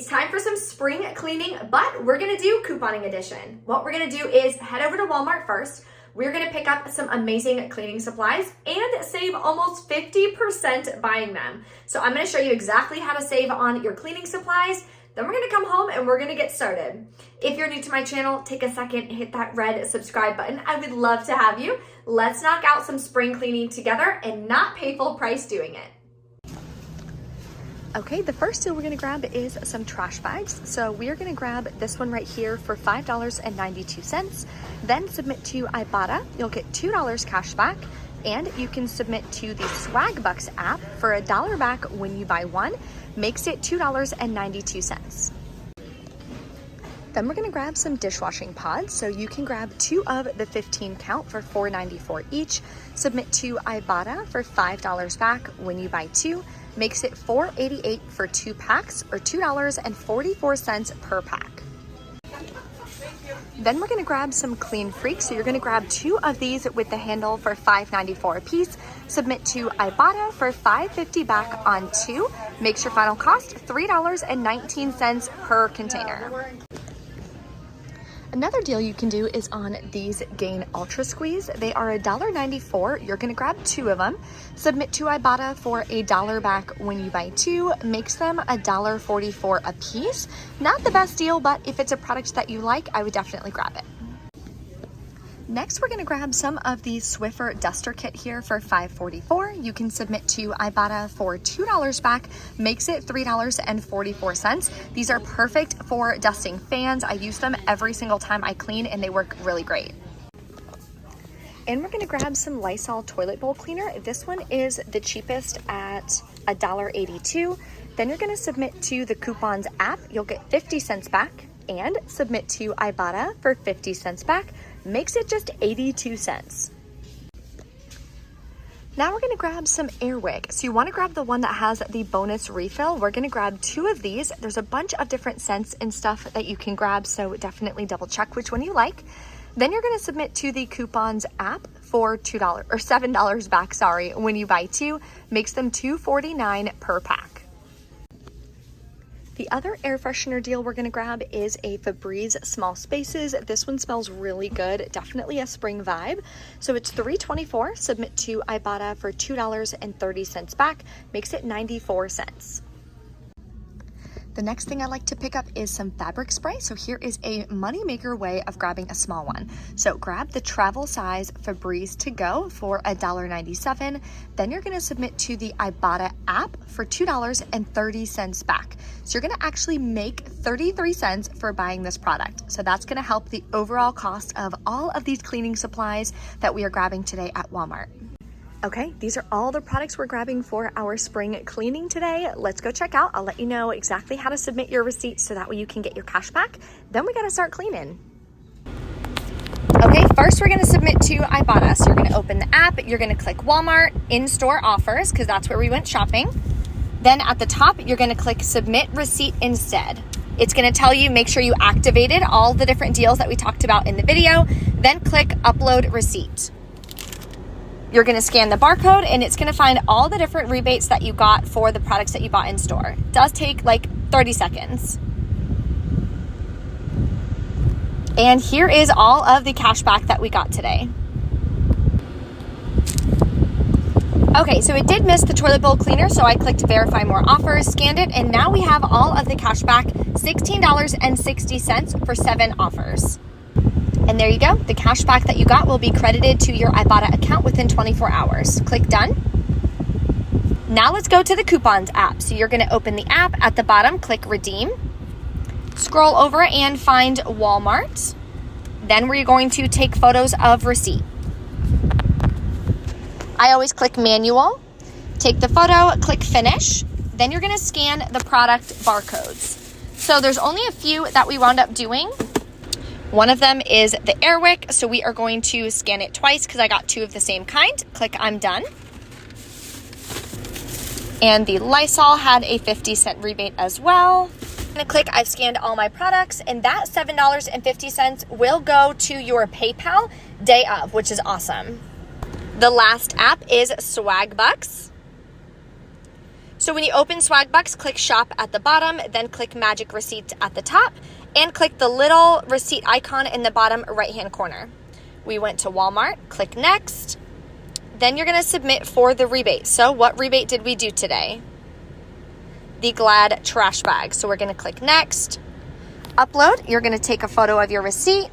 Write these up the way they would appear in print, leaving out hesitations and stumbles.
It's time for some spring cleaning, but we're gonna do couponing edition. What we're gonna do is head over to Walmart first. We're gonna pick up some amazing cleaning supplies and save almost 50% buying them. So I'm gonna show you exactly how to save on your cleaning supplies. Then we're gonna come home and we're gonna get started. If you're new to my channel, take a second, hit that red subscribe button. I would love to have you. Let's knock out some spring cleaning together and not pay full price doing it. Okay, the first deal we're gonna grab is some trash bags. So we are gonna grab this one right here for $5.92. Then submit to Ibotta, you'll get $2 cash back, and you can submit to the Swag Bucks app for $1 back when you buy one, makes it $2.92. Then we're gonna grab some dishwashing pods. So you can grab 2 of the 15 count for $4.94 each, submit to Ibotta for $5 back when you buy 2, makes it $4.88 for 2 packs or $2.44 per pack. Then we're gonna grab some Clean Freak. So you're gonna grab 2 of these with the handle for $5.94 a piece, submit to Ibotta for $5.50 back on 2, makes your final cost $3.19 per container. Another deal you can do is on these Gain Ultra Squeeze. They are $1.94. You're gonna grab 2 of them, submit to Ibotta for $1 back when you buy 2, makes them $1.44 a piece. Not the best deal, but if it's a product that you like, I would definitely grab it. Next, we're gonna grab some of the Swiffer Duster Kit here for $5.44. You can submit to Ibotta for $2 back, makes it $3.44. These are perfect for dusting fans. I use them every single time I clean and they work really great. And we're gonna grab some Lysol toilet bowl cleaner. This one is the cheapest at $1.82. Then you're gonna submit to the Coupons app. You'll get 50 cents back, and submit to Ibotta for 50 cents back, makes it just 82 cents. Now we're gonna grab some Airwick. So you wanna grab the one that has the bonus refill. We're gonna grab 2 of these. There's a bunch of different scents and stuff that you can grab, so definitely double check which one you like. Then you're gonna submit to the Coupons app for $2 or $7 back, when you buy 2, makes them $2.49 per pack. The other air freshener deal we're gonna grab is a Febreze Small Spaces. This one smells really good, definitely a spring vibe. So it's $3.24, submit to Ibotta for $2.30 back, makes it 94 cents. The next thing I like to pick up is some fabric spray. So here is a moneymaker way of grabbing a small one. So grab the travel size Febreze to go for $1.97. Then you're gonna submit to the Ibotta app for $2.30 back. So you're gonna actually make 33 cents for buying this product. So that's gonna help the overall cost of all of these cleaning supplies that we are grabbing today at Walmart. Okay, these are all the products we're grabbing for our spring cleaning today. Let's go check out. I'll let you know exactly how to submit your receipts so that way you can get your cash back. Then we gotta start cleaning. Okay, first we're gonna submit to Ibotta. So you're gonna open the app, you're gonna click Walmart in-store offers, because that's where we went shopping. Then at the top, you're gonna click submit receipt instead. It's gonna tell you, make sure you activated all the different deals that we talked about in the video, then click upload receipt. You're gonna scan the barcode and it's gonna find all the different rebates that you got for the products that you bought in store. It does take like 30 seconds. And here is all of the cash back that we got today. Okay, so it did miss the toilet bowl cleaner, so I clicked verify more offers, scanned it, and now we have all of the cash back, $16.60 for 7 offers. And there you go. The cash back that you got will be credited to your Ibotta account within 24 hours. Click done. Now let's go to the Coupons app. So you're going to open the app. At the bottom, click redeem. Scroll over and find Walmart. Then we're going to take photos of receipt. I always click manual. Take the photo, click finish. Then you're going to scan the product barcodes. So there's only a few that we wound up doing. One of them is the Airwick, so we are going to scan it twice because I got 2 of the same kind. Click I'm done. And the Lysol had a 50-cent rebate as well. I'm gonna click I've scanned all my products, and that $7.50 will go to your PayPal day of, which is awesome. The last app is Swag Bucks. So when you open Swagbucks, click shop at the bottom, then click magic receipts at the top, and click the little receipt icon in the bottom right-hand corner. We went to Walmart, click next. Then you're gonna submit for the rebate. So what rebate did we do today? The Glad trash bag. So we're gonna click next. Upload, you're gonna take a photo of your receipt,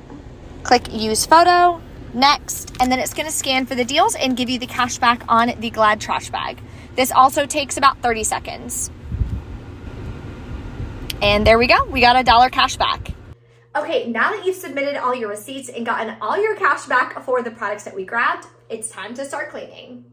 click use photo, next, and then it's gonna scan for the deals and give you the cash back on the Glad trash bag. This also takes about 30 seconds. And there we go, we got $1 cash back. Okay, now that you've submitted all your receipts and gotten all your cash back for the products that we grabbed, it's time to start cleaning.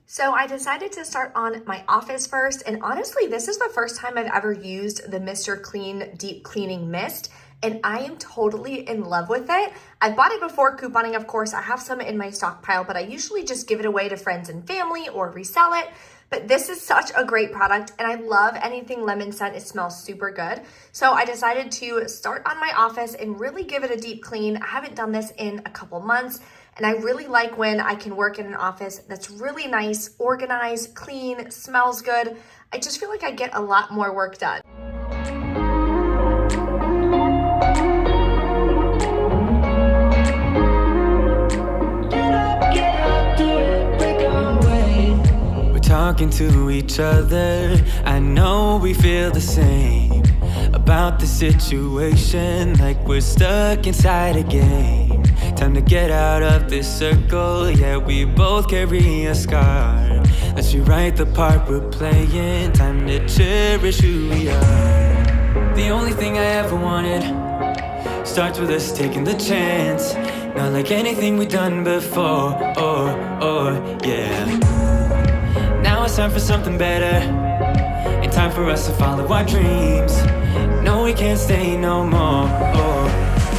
So I decided to start on my office first, and honestly, this is the first time I've ever used the Mr. Clean Deep Cleaning Mist, and I am totally in love with it. I've bought it before couponing, of course. I have some in my stockpile, but I usually just give it away to friends and family or resell it. But this is such a great product, and I love anything lemon scent. It smells super good. So I decided to start on my office and really give it a deep clean. I haven't done this in a couple months, and I really like when I can work in an office that's really nice, organized, clean, smells good. I just feel like I get a lot more work done. Talking to each other, I know we feel the same about the situation, like we're stuck inside a game. Time to get out of this circle, yeah, we both carry a scar. Let's rewrite the part we're playing, time to cherish who we are. The only thing I ever wanted starts with us taking the chance, not like anything we've done before, yeah. Now it's time for something better, and time for us to follow our dreams. No, we can't stay no more.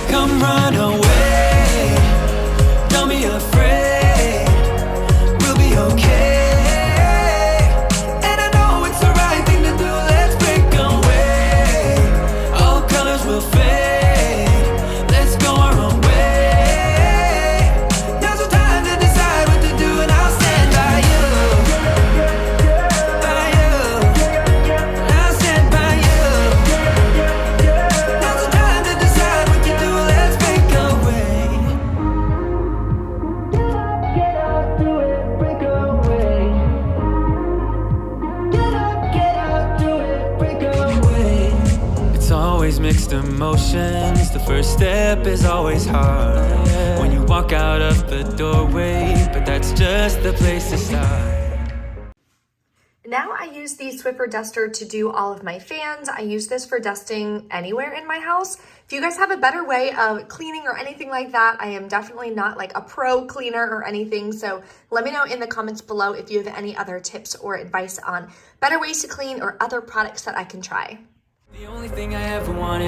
Come run away, don't be afraid, we'll be okay. And I know it's the right thing to do, let's break away. All colors will fade, let's go our own way. Now's the time to decide what to do, and I'll stand by you. Mixed emotions, the first step is always hard when you walk out of the doorway, but that's just the place to start. Now I use the Swiffer duster to do all of my fans. I use this for dusting anywhere in my house. If you guys have a better way of cleaning or anything like that, I am definitely not like a pro cleaner or anything, so let me know in the comments below if you have any other tips or advice on better ways to clean or other products that I can try. The only thing I ever wanted